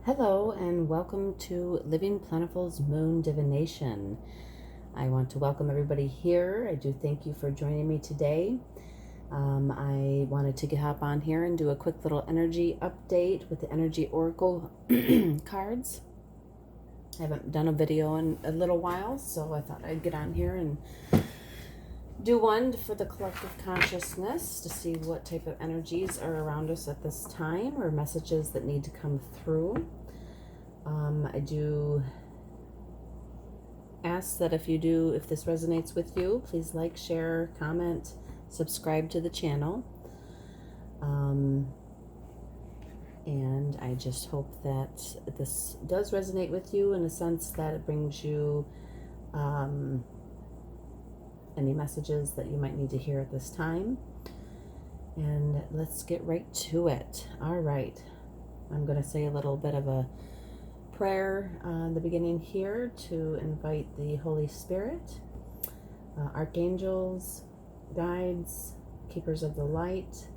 Hello and welcome to Living Plentiful's Moon Divination. I want to welcome everybody here. I do thank you for joining me today. I wanted to hop on here and do a quick little energy update with the Energy Oracle cards. I haven't done a video in a little while, so I thought I'd get on here and do one for the collective consciousness to see what type of energies are around us at this time or messages that need to come through. I do ask that if this resonates with you, please like, share, comment, subscribe to the channel. And I just hope that this does resonate with you in a sense that it brings you any messages that you might need to hear at this time. And let's get right to it. All right. I'm going to say a little bit of a prayer in the beginning here to invite the Holy Spirit, archangels, guides, keepers of the light,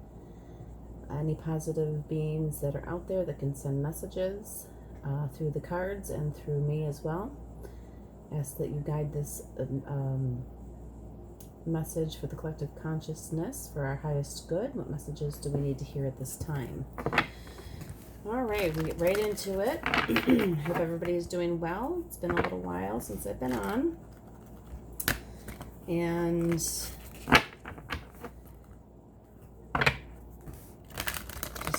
any positive beings that are out there that can send messages through the cards and through me as well. Ask that you guide this message for the collective consciousness for our highest good. What messages do we need to hear at this time? All right, we get right into it. Hope everybody is doing well. It's been a little while since I've been on. And just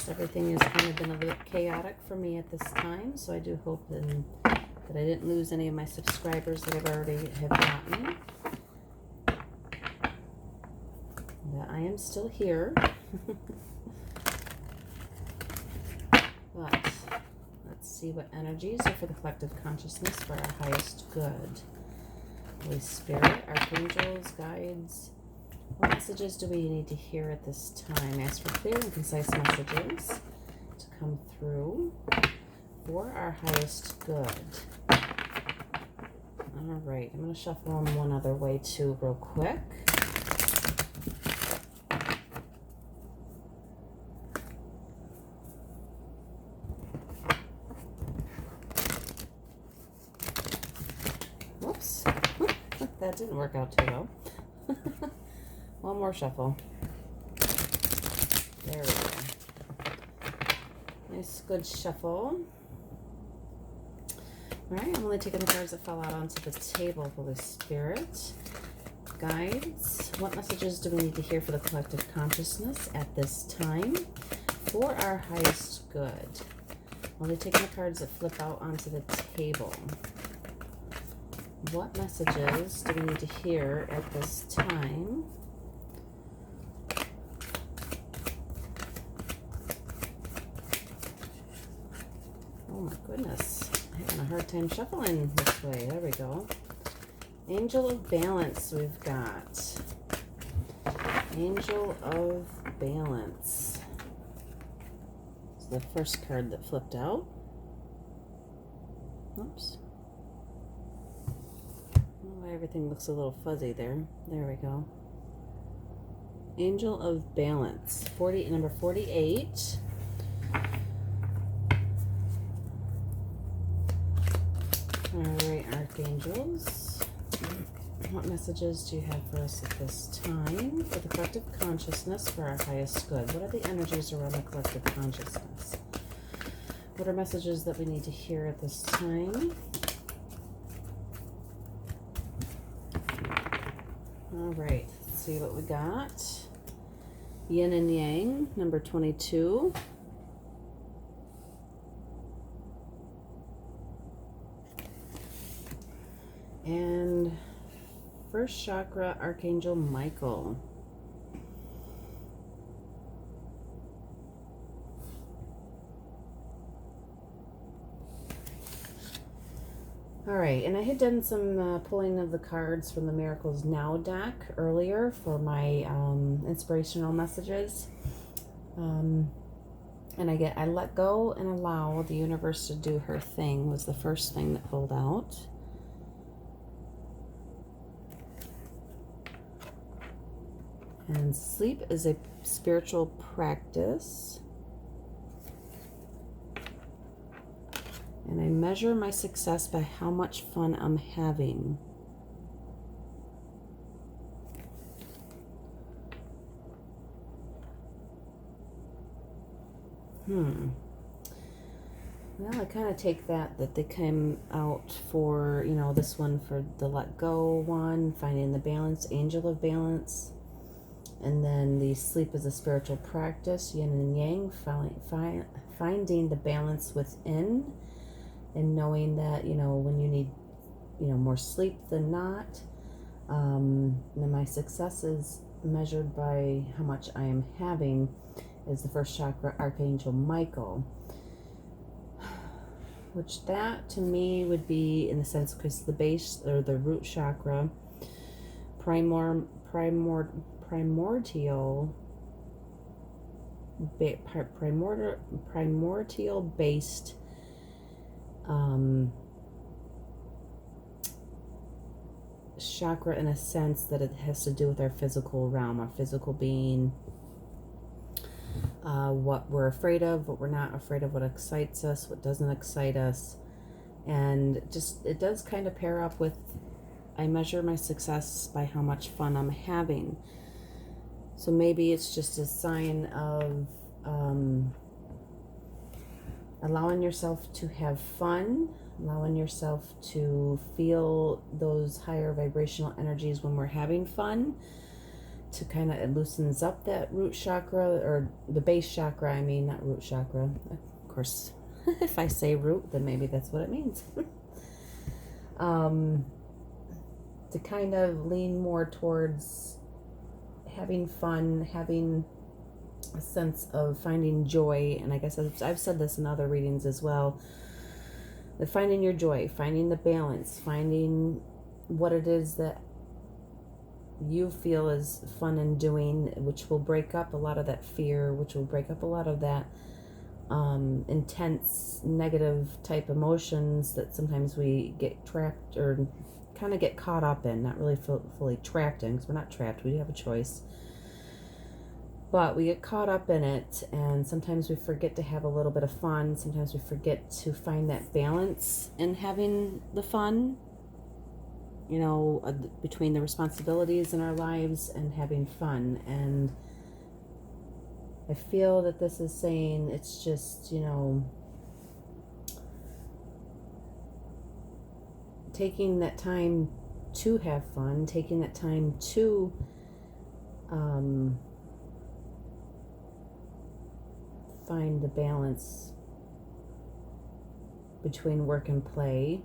everything has kind of been a bit chaotic for me at this time. So I do hope that I didn't lose any of my subscribers that I've already have gotten. That I am still here. But let's see what energies are for the collective consciousness for our highest good. Holy Spirit, archangels, guides, what messages do we need to hear at this time? Ask for clear and concise messages to come through for our highest good. All right, I'm going to shuffle them one other way too real quick. Whoops. That didn't work out too well. One more shuffle. There we go. Nice, good shuffle. All right, I'm only taking the cards that fell out onto the table. Holy Spirit, guides, what messages do we need to hear for the collective consciousness at this time for our highest good? Only taking the cards that flip out onto the table. What messages do we need to hear at this time? Oh my goodness. I'm having a hard time shuffling this way. There we go. Angel of Balance we've got. Angel of Balance. It's the first card that flipped out. Oops. Everything looks a little fuzzy there. There we go. Angel of Balance, number 48. All right, archangels. What messages do you have for us at this time for the collective consciousness for our highest good? What are the energies around the collective consciousness? What are messages that we need to hear at this time? All right, let's see what we got. Yin and Yang, number 22. And first chakra, Archangel Michael. All right, and I had done some pulling of the cards from the Miracles Now deck earlier for my inspirational messages. And I let go and allow the universe to do her thing was the first thing that pulled out. And sleep is a spiritual practice. And I measure my success by how much fun I'm having. Well, I kind of take that they came out for, you know, this one for the let go one, finding the balance, angel of balance. And then the sleep is a spiritual practice, yin and yang, finding the balance within and knowing that, you know, when you need, you know, more sleep than not. And my success is measured by how much I am having is the first chakra, Archangel Michael. Which that to me would be in the sense because the base or the root chakra, primordial based chakra in a sense that it has to do with our physical realm, our physical being, what we're afraid of, what we're not afraid of, what excites us, what doesn't excite us. And just it does kind of pair up with I measure my success by how much fun I'm having. So maybe it's just a sign of allowing yourself to have fun, allowing yourself to feel those higher vibrational energies when we're having fun, to kind of, it loosens up that root chakra, or the base chakra, I mean, not root chakra. Of course, if I say root, then maybe that's what it means. To kind of lean more towards having fun, having a sense of finding joy. And I guess I've said this in other readings as well, that finding your joy, finding the balance, finding what it is that you feel is fun in doing, which will break up a lot of that fear, which will break up a lot of that intense negative type emotions that sometimes we get trapped or kind of get caught up in, not really fully trapped in, because we're not trapped, we have a choice, but we get caught up in it, and sometimes we forget to have a little bit of fun, sometimes we forget to find that balance in having the fun, you know, between the responsibilities in our lives and having fun. And I feel that this is saying it's just, you know, taking that time to have fun, taking that time to find the balance between work and play,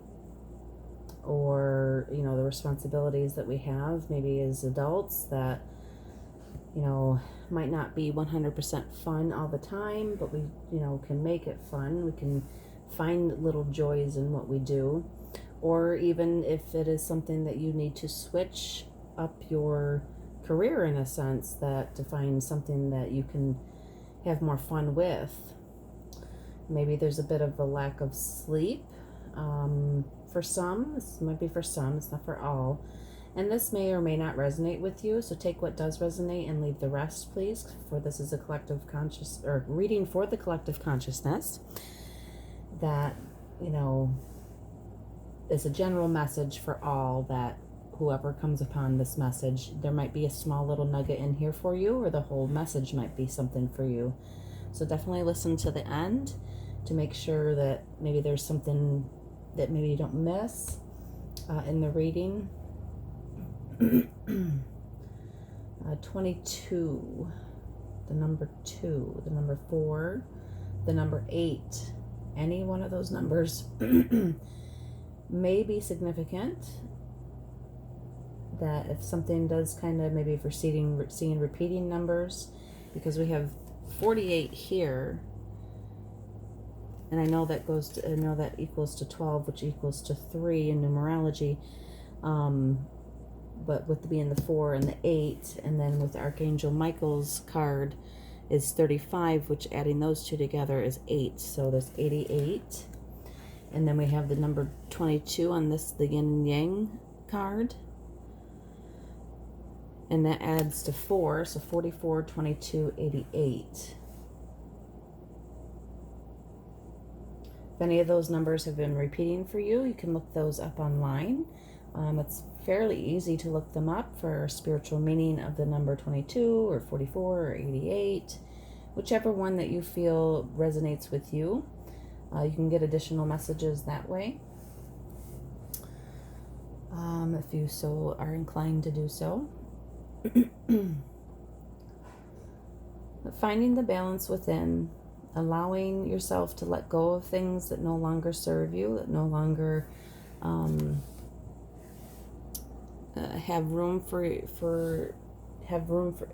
or, you know, the responsibilities that we have maybe as adults that, you know, might not be 100% fun all the time, but we, you know, can make it fun. We can find little joys in what we do. Or even if it is something that you need to switch up your career in a sense, that to find something that you can have more fun with. Maybe there's a bit of a lack of sleep for some. This might be for some, it's not for all. And this may or may not resonate with you, so take what does resonate and leave the rest, please, for this is a collective conscious, or reading for the collective consciousness, that, you know, is a general message for all, that whoever comes upon this message, there might be a small little nugget in here for you, or the whole message might be something for you. So definitely listen to the end to make sure that maybe there's something that maybe you don't miss in the reading. 22, the number 2, the number 4, the number 8, any one of those numbers may be significant. That if something does kind of, maybe if we're seeing repeating numbers, because we have 48 here, and I know that goes to, I know that equals to 12, which equals to 3 in numerology, but with being the 4 and the 8, and then with Archangel Michael's card is 35, which adding those two together is 8, so there's 88. And then we have the number 22 on this, the yin and yang card, and that adds to 4, so 44, 22, 88. If any of those numbers have been repeating for you, you can look those up online. It's fairly easy to look them up for spiritual meaning of the number 22 or 44 or 88, whichever one that you feel resonates with you. You can get additional messages that way, if you so are inclined to do so. Finding the balance within, allowing yourself to let go of things that no longer serve you, that no longer have room for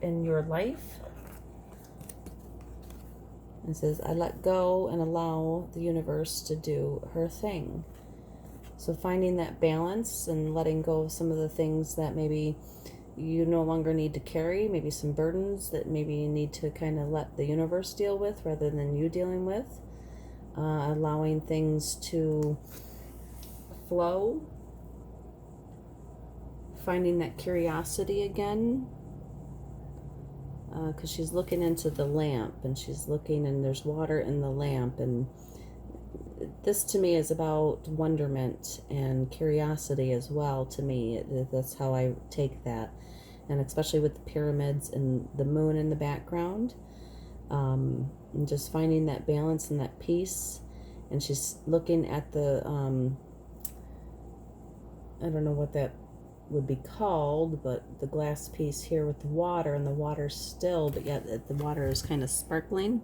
in your life. It says, I let go and allow the universe to do her thing. So finding that balance and letting go of some of the things that maybe you no longer need to carry, maybe some burdens that maybe you need to kind of let the universe deal with rather than you dealing with. Allowing things to flow. Finding that curiosity again. Because she's looking into the lamp and she's looking and there's water in the lamp, and this to me is about wonderment and curiosity as well. To me, that's how I take that, and especially with the pyramids and the moon in the background, and just finding that balance and that peace. And she's looking at the I don't know what that would be called, but the glass piece here with the water, and the water's still, but yet the water is kind of sparkling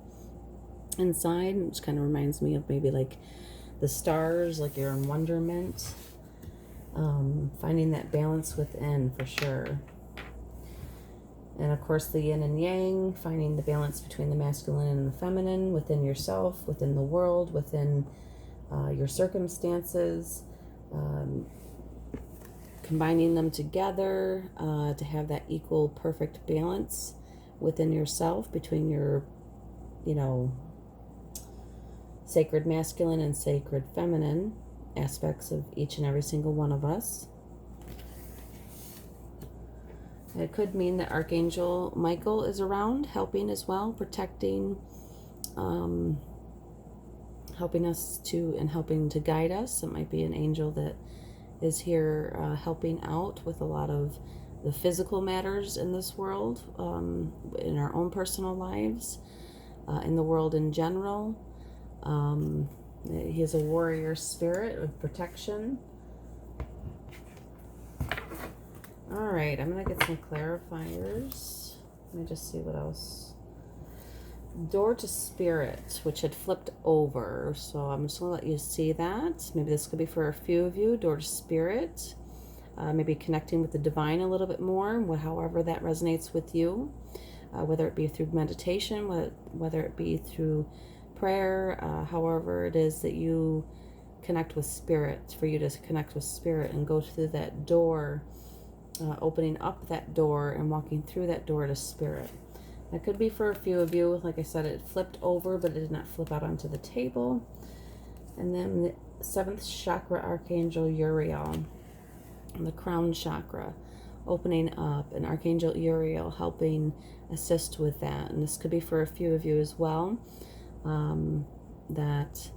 inside, which kind of reminds me of maybe like the stars, like you're in wonderment. Finding that balance within for sure. And of course the yin and yang, finding the balance between the masculine and the feminine within yourself, within the world, within your circumstances, combining them together to have that equal, perfect balance within yourself between your, sacred masculine and sacred feminine aspects of each and every single one of us. It could mean that Archangel Michael is around, helping as well, protecting, helping us to, and helping to guide us. It might be an angel that is here helping out with a lot of the physical matters in this world, in our own personal lives, in the world in general. He is a warrior spirit of protection. All right, I'm going to get some clarifiers. Let me just see what else. Door to Spirit, which had flipped over. So I'm just going to let you see that. Maybe this could be for a few of you. Door to Spirit. Maybe connecting with the divine a little bit more, however that resonates with you. Whether it be through meditation, whether it be through prayer, however it is that you connect with Spirit, for you to connect with Spirit and go through that door, opening up that door and walking through that door to Spirit. That could be for a few of you. Like I said, it flipped over, but it did not flip out onto the table. And then the 7th chakra, Archangel Uriel, the crown chakra, opening up, and Archangel Uriel helping assist with that. And this could be for a few of you as well, that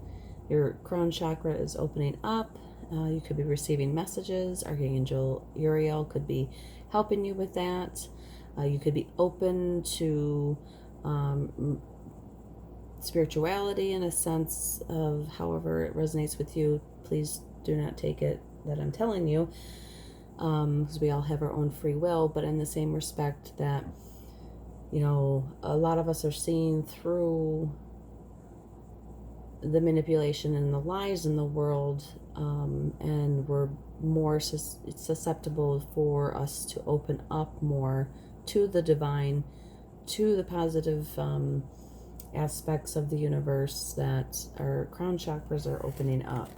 your crown chakra is opening up. You could be receiving messages. Archangel Uriel could be helping you with that. You could be open to spirituality in a sense of however it resonates with you. Please do not take it that I'm telling you, because we all have our own free will, but in the same respect that, a lot of us are seeing through the manipulation and the lies in the world, and we're more susceptible for us to open up more to the divine, to the positive aspects of the universe that our crown chakras are opening up.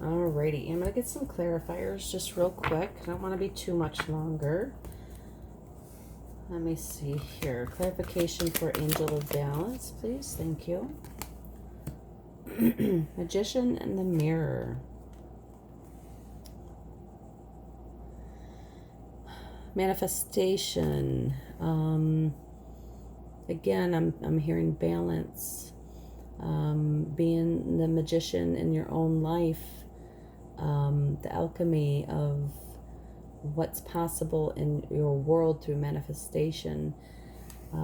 Alrighty, I'm going to get some clarifiers just real quick. I don't want to be too much longer. Let me see here. Clarification for Angel of Balance, please. Thank you. Magician and the Mirror. Manifestation. Again, I'm hearing balance. being the magician in your own life, the alchemy of what's possible in your world through manifestation.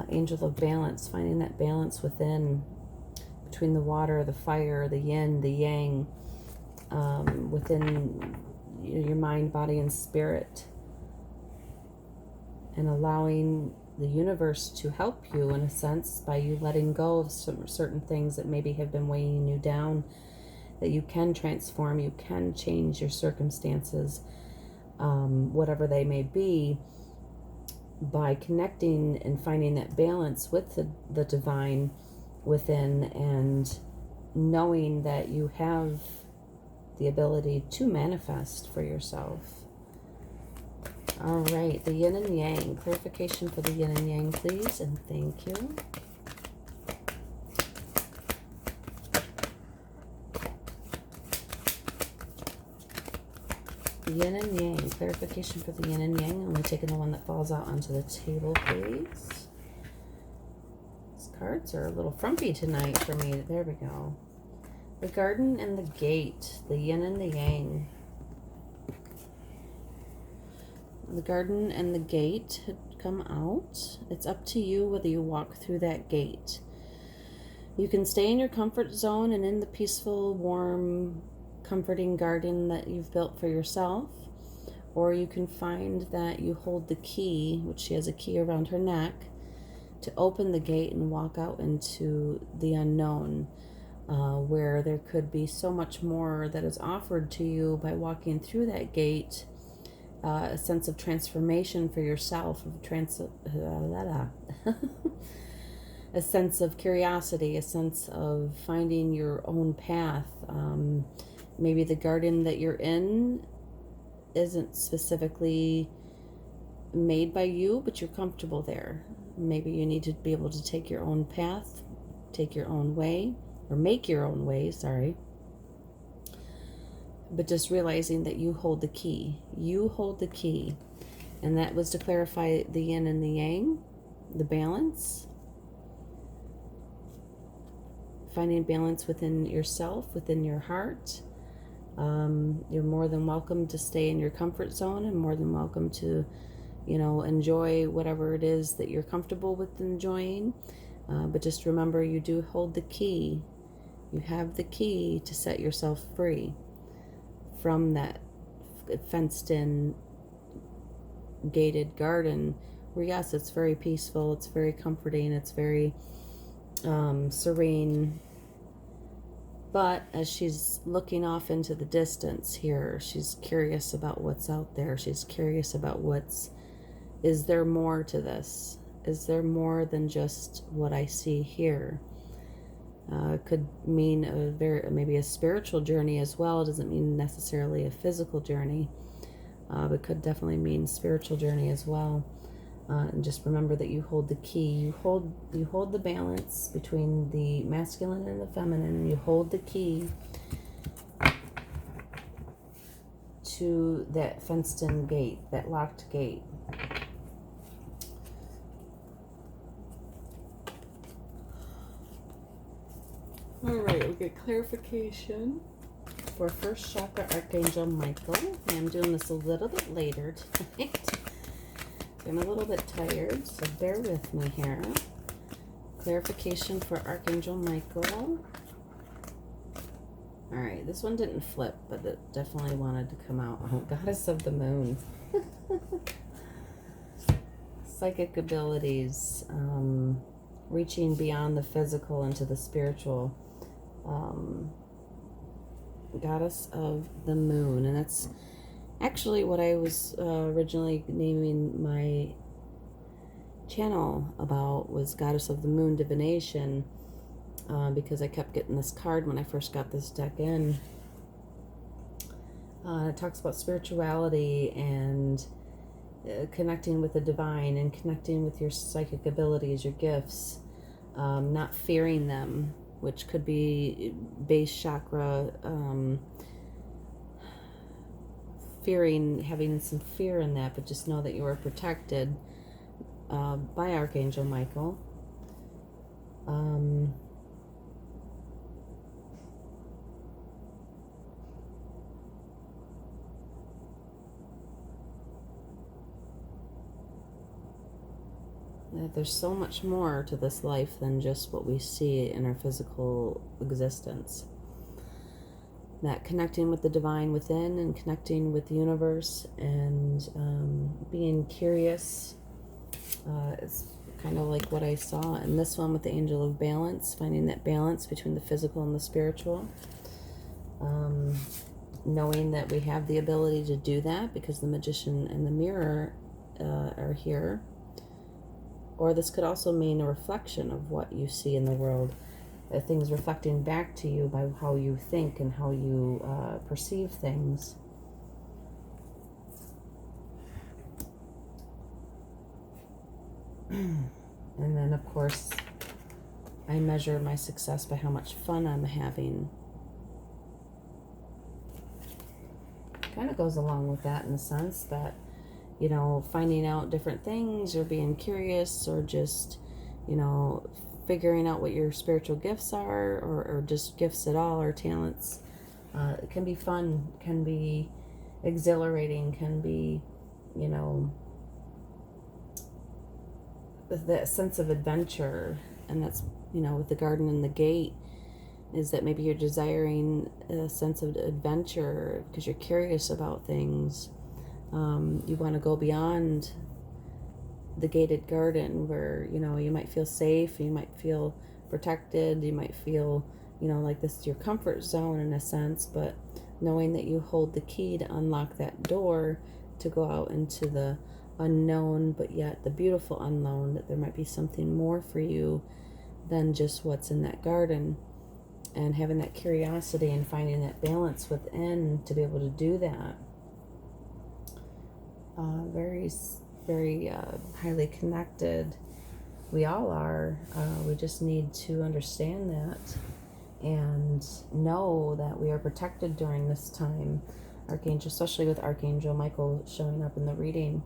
Angel of balance, finding that balance within, between the water, the fire, the yin, the yang, within your mind, body, and spirit, and allowing the universe to help you in a sense by you letting go of some certain things that maybe have been weighing you down, that you can transform, you can change your circumstances, whatever they may be, by connecting and finding that balance with the divine within, and knowing that you have the ability to manifest for yourself. All right, the yin and yang. Clarification for the yin and yang, please, and thank you. Yin and yang. Clarification for the yin and yang. I'm taking the one that falls out onto the table, please. These cards are a little frumpy tonight for me. There we go. The garden and the gate. The yin and the yang. The garden and the gate had come out. It's up to you whether you walk through that gate. You can stay in your comfort zone and in the peaceful, warm, comforting garden that you've built for yourself, or you can find that you hold the key, which she has a key around her neck, to open the gate and walk out into the unknown, where there could be so much more that is offered to you by walking through that gate. A sense of transformation for yourself, of a sense of curiosity, a sense of finding your own path. Maybe the garden that you're in isn't specifically made by you, but you're comfortable there. Maybe you need to be able to take your own path, take your own way, or make your own way, sorry. But just realizing that you hold the key. You hold the key. And that was to clarify the yin and the yang, the balance. Finding balance within yourself, within your heart. You're more than welcome to stay in your comfort zone, and more than welcome to, enjoy whatever it is that you're comfortable with enjoying. But just remember, you do hold the key. You have the key to set yourself free from that fenced-in, gated garden, where yes, it's very peaceful, it's very comforting, it's very serene. But as she's looking off into the distance here, she's curious about what's out there. She's curious about is there more to this? Is there more than just what I see here? It could mean maybe a spiritual journey as well. It doesn't mean necessarily a physical journey, but it could definitely mean spiritual journey as well. And just remember that you hold the key. You hold the balance between the masculine and the feminine. You hold the key to that fenced-in gate, that locked gate. All right, we'll get clarification for first chakra Archangel Michael. I'm doing this a little bit later tonight. I'm a little bit tired, so bear with me here. Clarification for Archangel Michael. All right, this one didn't flip, but it definitely wanted to come out. Oh, Goddess of the Moon. Psychic abilities, reaching beyond the physical into the spiritual. Goddess of the Moon, and that's actually what I was originally naming my channel about, was Goddess of the Moon Divination, because I kept getting this card when I first got this deck in. It talks about spirituality and connecting with the divine and connecting with your psychic abilities, your gifts, not fearing them, which could be base chakra, having some fear in that, but just know that you are protected by Archangel Michael. that there's so much more to this life than just what we see in our physical existence. That connecting with the divine within and connecting with the universe and being curious is kind of like what I saw in this one with the Angel of Balance, finding that balance between the physical and the spiritual. Knowing that we have the ability to do that because the Magician and the Mirror are here. Or this could also mean a reflection of what you see in the world. Things reflecting back to you by how you think and how you perceive things. And then, of course, I measure my success by how much fun I'm having. Kind of goes along with that in the sense that, you know, finding out different things or being curious or just, you know, figuring out what your spiritual gifts are or just gifts at all or talents. It can be fun, can be exhilarating, can be, you know, that sense of adventure. And that's, you know, with the Garden and the Gate, is that maybe you're desiring a sense of adventure because you're curious about things. You want to go beyond the gated garden where, you know, you might feel safe, you might feel protected, you might feel, you know, like this is your comfort zone in a sense, but knowing that you hold the key to unlock that door to go out into the unknown, but yet the beautiful unknown, that there might be something more for you than just what's in that garden. And having that curiosity and finding that balance within to be able to do that. Very highly connected. We all are. We just need to understand that and know that we are protected during this time. Archangel, especially with Archangel Michael showing up in the reading.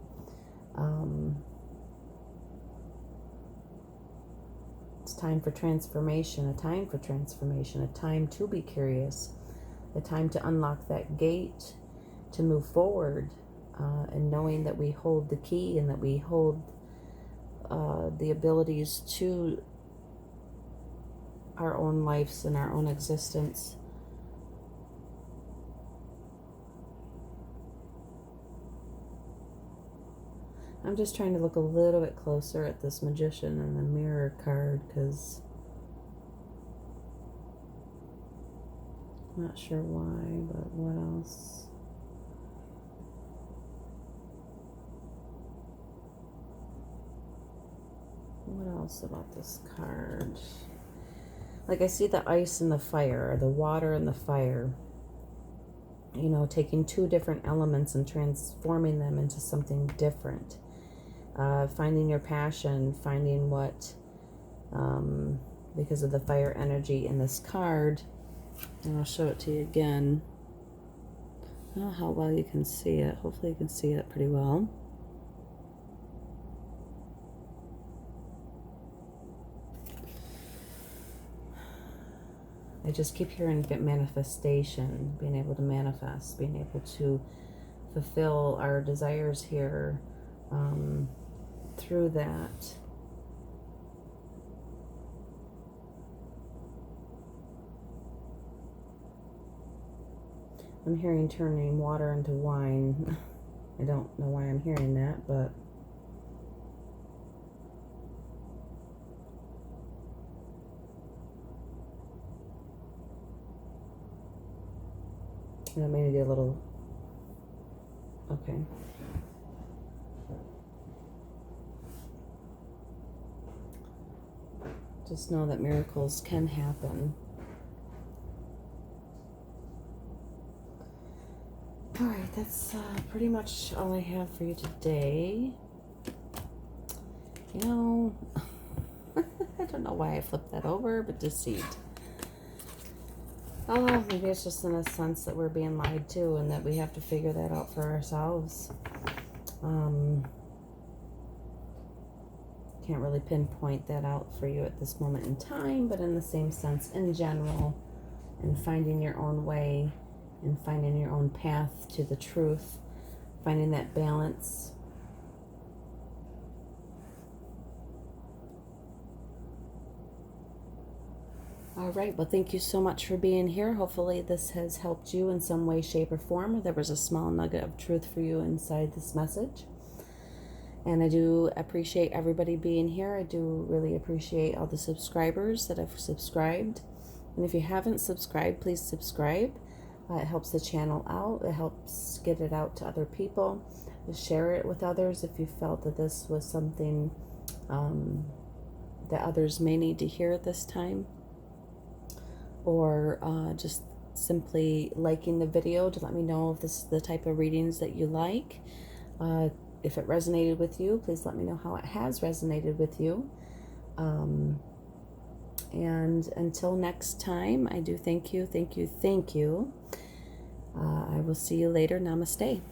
It's time for transformation, a time for transformation, a time to be curious, a time to unlock that gate, to move forward, and knowing that we hold the key and that we hold the abilities to our own lives and our own existence. I'm just trying to look a little bit closer at this Magician and the Mirror card because I'm not sure why, but what else? What else about this card? Like I see the ice and the fire, or the water and the fire. You know, taking two different elements and transforming them into something different. Finding your passion, finding what, because of the fire energy in this card, and I'll show it to you again. I don't know how well you can see it. Hopefully you can see it pretty well. I just keep hearing manifestation, being able to manifest, being able to fulfill our desires here through that. I'm hearing turning water into wine. I don't know why I'm hearing that, but that may be a little, okay. Just know that miracles can happen. All right, that's pretty much all I have for you today. You know, I don't know why I flipped that over, but deceit. Oh, maybe it's just in a sense that we're being lied to and that we have to figure that out for ourselves. Can't really pinpoint that out for you at this moment in time, but in the same sense, in general, and finding your own way and finding your own path to the truth, finding that balance. All right. Well, thank you so much for being here. Hopefully, this has helped you in some way, shape, or form, or there was a small nugget of truth for you inside this message. And I do appreciate everybody being here. I do really appreciate all the subscribers that have subscribed. And if you haven't subscribed, please subscribe. It helps the channel out. It helps get it out to other people. Share it with others if you felt that this was something that others may need to hear at this time. Or just simply liking the video to let me know if this is the type of readings that you like. If it resonated with you, please let me know how it has resonated with you. And until next time, I do thank you, thank you, thank you. I will see you later. Namaste.